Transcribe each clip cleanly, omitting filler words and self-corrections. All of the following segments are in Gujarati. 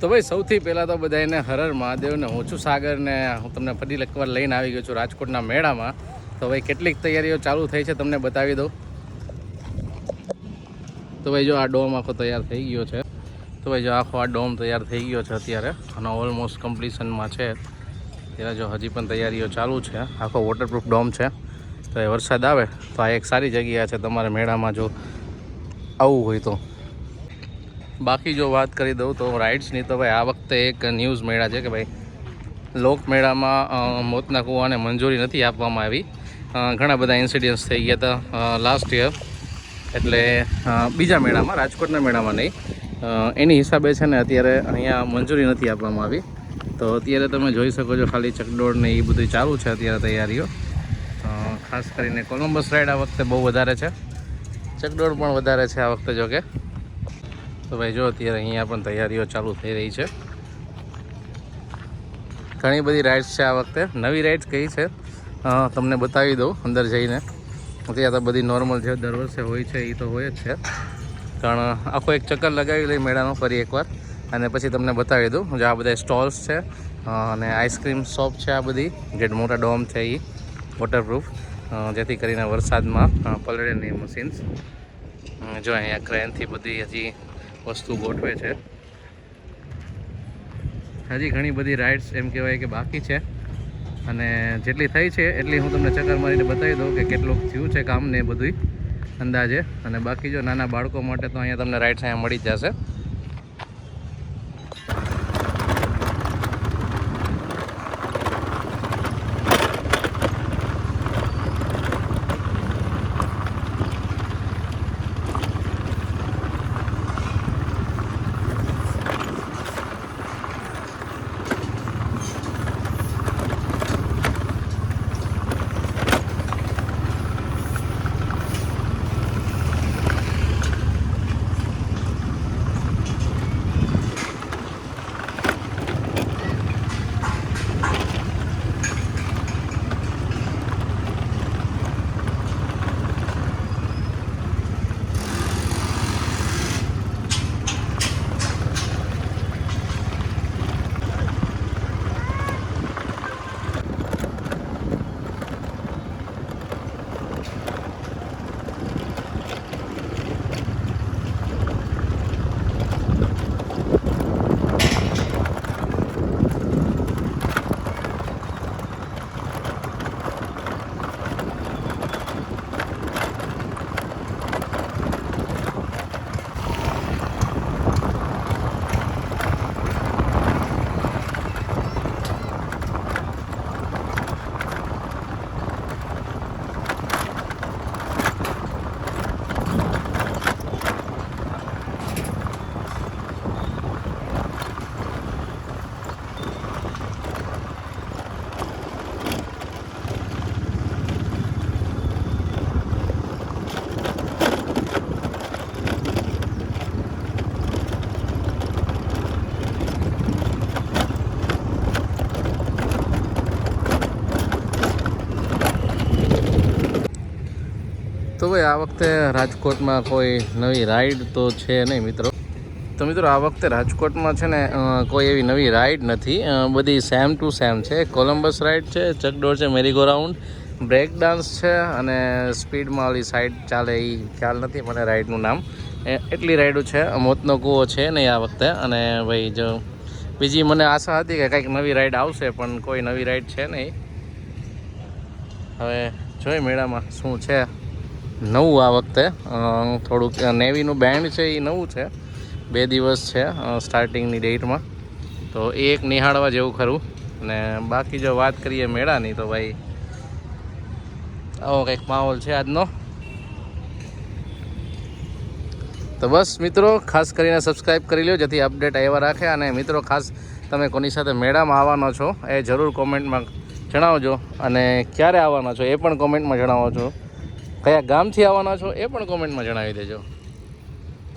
તો ભાઈ સૌથી પહેલાં તો બધાને હર હર મહાદેવને હું છું સાગર ને હું તમને ફરી એકવાર લઈને આવી ગયો છું રાજકોટના મેળામાં. તો ભાઈ કેટલીક તૈયારીઓ ચાલુ થઈ છે તમને બતાવી દઉં. તો ભાઈ જો આ ડોમ આખો તૈયાર થઈ ગયો છે. તો ભાઈ જો આખો આ ડોમ તૈયાર થઈ ગયો છે અત્યારે અને ઓલમોસ્ટ કમ્પ્લીશનમાં છે. ત્યારે જો હજી પણ તૈયારીઓ ચાલુ છે. આખો વોટરપ્રૂફ ડોમ છે. તો એ વરસાદ આવે તો આ એક સારી જગ્યા છે તમારે મેળામાં જો આવવું હોય તો. બાકી જો વાત કરી દઉં તો રાઇડ્સની તો ભાઈ આ વખતે એક ન્યૂઝ મેળા છે કે ભાઈ લોકમેળામાં મોતના કૂવાને મંજૂરી નથી આપવામાં આવી. ઘણા બધા ઇન્સિડન્ટ્સ થઈ ગયા હતા લાસ્ટ યર, એટલે બીજા મેળામાં, રાજકોટના મેળામાં નહીં. એની હિસાબે છે ને અત્યારે અહીંયા મંજૂરી નથી આપવામાં આવી. તો અત્યારે તમે જોઈ શકો છો ખાલી ચકડોળ ને એ બધું ચાલુ છે અત્યારે તૈયારીઓ. ખાસ કરીને કોલંબસ રાઇડ આ વખતે બહુ વધારે છે, ચકડોળ પણ વધારે છે આ વખતે જો કે. તો ભાઈ જો અત્યારે અહીંયા પણ તૈયારીઓ ચાલુ થઈ રહી છે. ઘણી બધી રાઇડ્સ છે આ વખતે. નવી રાઇડ્સ કઈ છે તમને બતાવી દઉં અંદર જઈને. અત્યારે તો બધી નોર્મલ જે દર વર્ષે હોય છે એ તો હોય જ છે. કારણ આખો એક ચક્કર લગાવી લઈ મેળાનો ફરી એકવાર અને પછી તમને બતાવી દઉં. જો આ બધા સ્ટોલ્સ છે અને આઈસ્ક્રીમ શોપ છે આ બધી, જે મોટા ડોમ છે એ વોટરપ્રૂફ, જેથી કરીને વરસાદમાં પલળે નહીં મશીન્સ. જો અહીંયા ક્રેનથી બધી હજી વસ્તુ ગોઠવે છે. હજી ઘણી બધી રાઇડ્સ એમ કહેવાય કે બાકી છે અને જેટલી થઈ છે એટલી હું તમને ચક્કર મારીને બતાવી દઉં કે કેટલું થયું છે કામ ને બધું અંદાજે. અને બાકી જો નાના બાળકો માટે તો અહીંયા તમને રાઇડ્સ અહીંયા મળી જ જશે. તો ભાઈ આ વખતે રાજકોટમાં કોઈ નવી રાઈડ તો છે નહીં મિત્રો. તો મિત્રો આ વખતે રાજકોટમાં છે ને કોઈ એવી નવી રાઈડ નથી. બધી સેમ ટુ સેમ છે. કોલંબસ રાઈડ છે, ચકડોળ છે, મેરીગો રાઉન્ડ, બ્રેક ડાન્સ છે અને સ્પીડમાં ઓલી સાઈડ ચાલે એ ખ્યાલ નથી મને રાઈડનું નામ. એટલી રાઈડો છે. મોતનો કૂવો છે નહીં આ વખતે. અને ભાઈ જો બીજી મને આશા હતી કે કંઈક નવી રાઈડ આવશે, પણ કોઈ નવી રાઈડ છે નહીં. હવે જોઈ મેળામાં શું છે નવું આ વખતે. થોડુંક નેવીનું બેન્ડ છે એ નવું છે, 2 દિવસ છે સ્ટાર્ટિંગની ડેટમાં. તો એ એક નિહાળવા જેવું ખરું. અને બાકી જો વાત કરીએ મેળાની તો ભાઈ આવો કંઈક માહોલ છે આજનો. તો બસ મિત્રો ખાસ કરીને સબસ્ક્રાઈબ કરી લો જેથી અપડેટ આવ્યા રાખે. અને મિત્રો ખાસ તમે કોની સાથે મેળામાં આવવાનો છો એ જરૂર કોમેન્ટમાં જણાવજો. અને ક્યારે આવવાના છો એ પણ કોમેન્ટમાં જણાવો છો. કયા ગામથી આવવાના છો એ પણ કોમેન્ટમાં જણાવી દેજો.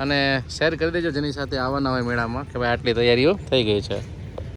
અને શેર કરી દેજો જેની સાથે આવવાના હોય મેળામાં કે ભાઈ આટલી તૈયારીઓ થઈ ગઈ છે.